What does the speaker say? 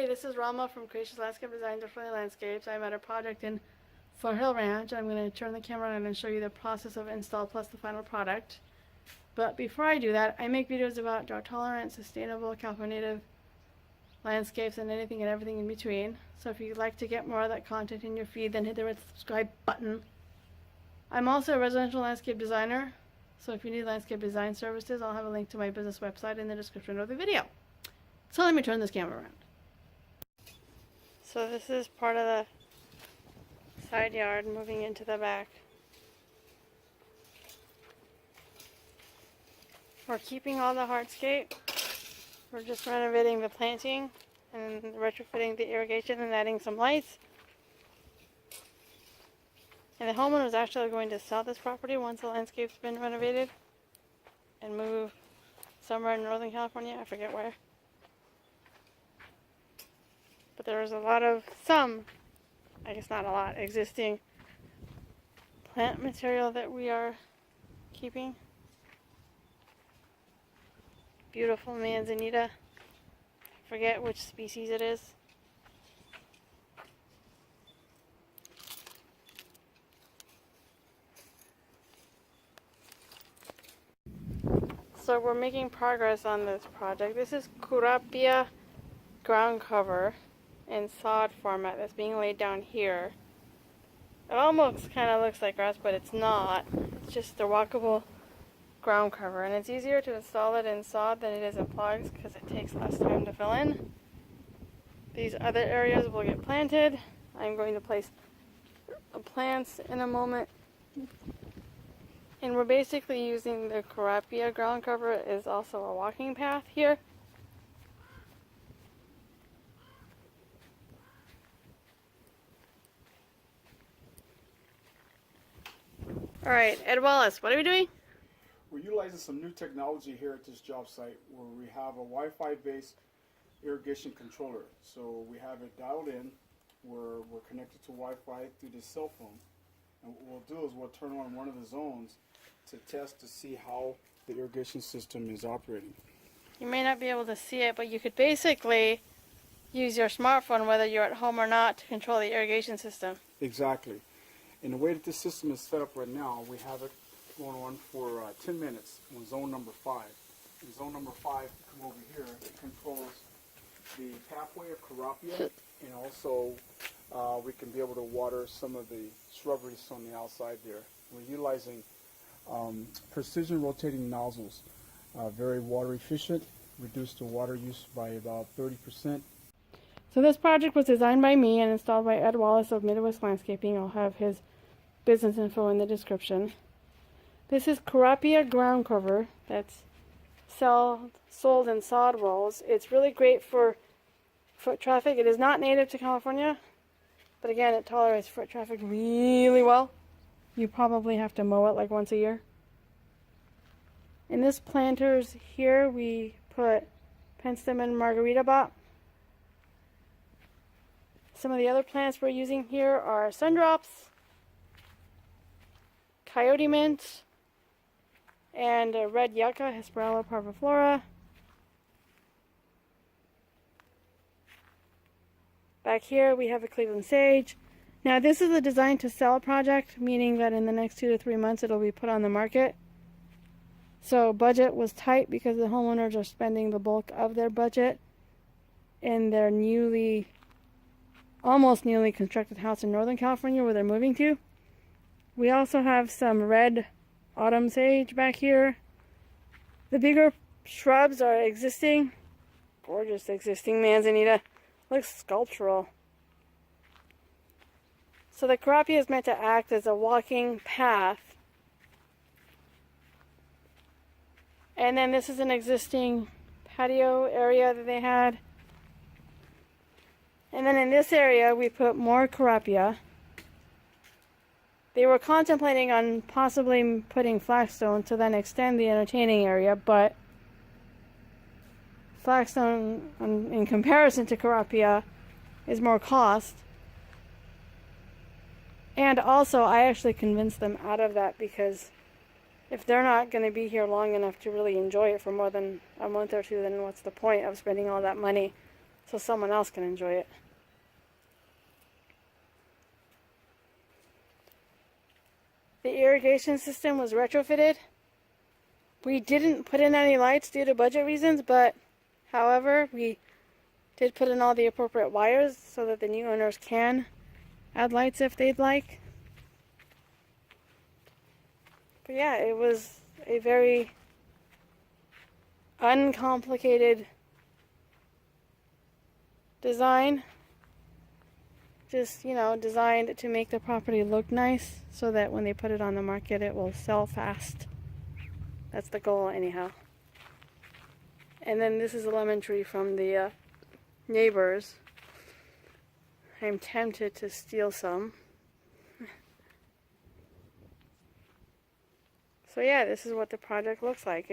Hi, this is Rama from Gracious Landscape Designs of Foothill Landscapes. I'm at a project in Foothill Ranch. I'm going to turn the camera on and show you the process of install plus the final product. But before I do that, I make videos about drought tolerant, sustainable, California native landscapes and anything and everything in between. So if you'd like to get more of that content in your feed, then hit the red subscribe button. I'm also a residential landscape designer, so if you need landscape design services, I'll have a link to my business website in the description of the video. So let me turn this camera around. So this is part of the side yard moving into the back. We're keeping all the hardscape. We're just renovating the planting and retrofitting the irrigation and adding some lights. And the homeowner is actually going to sell this property once the landscape's been renovated and move somewhere in Northern California, I forget where. But there's a lot of, I guess not a lot, existing plant material that we are keeping. Beautiful manzanita. I forget which species it is. So we're making progress on this project. This is Curapia ground cover in sod format that's being laid down here. It almost kind of looks like grass, but it's not. It's just a walkable ground cover, and it's easier to install it in sod than it is in plugs because it takes less time to fill in. These other areas will get planted. I'm going to place plants in a moment. And we're basically using the Curapia ground cover as also a walking path here. Alright, Ed Wallace, what are we doing? We're utilizing some new technology here at this job site where we have a Wi-Fi based irrigation controller. So we have it dialed in, we're connected to Wi-Fi through this cell phone. And what we'll do is we'll turn on one of the zones to test to see how the irrigation system is operating. You may not be able to see it, but you could basically use your smartphone, whether you're at home or not, to control the irrigation system. Exactly. And the way that this system is set up right now, we have it going on for 10 minutes on zone number 5. In zone number 5, come over here, it controls the pathway of Curapia, and also we can be able to water some of the shrubberies on the outside there. We're utilizing precision rotating nozzles, very water efficient, reduce the water use by about 30%. So this project was designed by me and installed by Ed Wallace of Midwest Landscaping. I'll have his business info in the description. This is Curapia ground cover that's sold in sod rolls. It's really great for foot traffic. It is not native to California, but again, it tolerates foot traffic really well. You probably have to mow it like once a year. In this planters here, we put penstemon and margarita bot. Some of the other plants we're using here are sundrops, coyote mint, and red yucca, Hesperella parviflora. Back here we have a Cleveland sage. Now this is a design to sell project, meaning that in the next 2 to 3 months it'll be put on the market. So budget was tight because the homeowners are spending the bulk of their budget in their almost newly constructed house in Northern California where they're moving to. We also have some red autumn sage back here. The bigger shrubs are existing. Gorgeous existing manzanita. Looks sculptural. So the Curapia is meant to act as a walking path. And then this is an existing patio area that they had. And then in this area we put more Curapia. They were contemplating on possibly putting flagstone to then extend the entertaining area, but flagstone in comparison to Curapia is more cost. And also I actually convinced them out of that because if they're not going to be here long enough to really enjoy it for more than a month or two, then what's the point of spending all that money? so someone else can enjoy it. The irrigation system was retrofitted. We didn't put in any lights due to budget reasons, but however, we did put in all the appropriate wires so that the new owners can add lights if they'd like. But yeah, it was a very uncomplicated design. Just, you know, designed to make the property look nice so that when they put it on the market, it will sell fast. That's the goal, anyhow. And then this is a lemon tree from the neighbors. I'm tempted to steal some. So yeah, this is what the project looks like.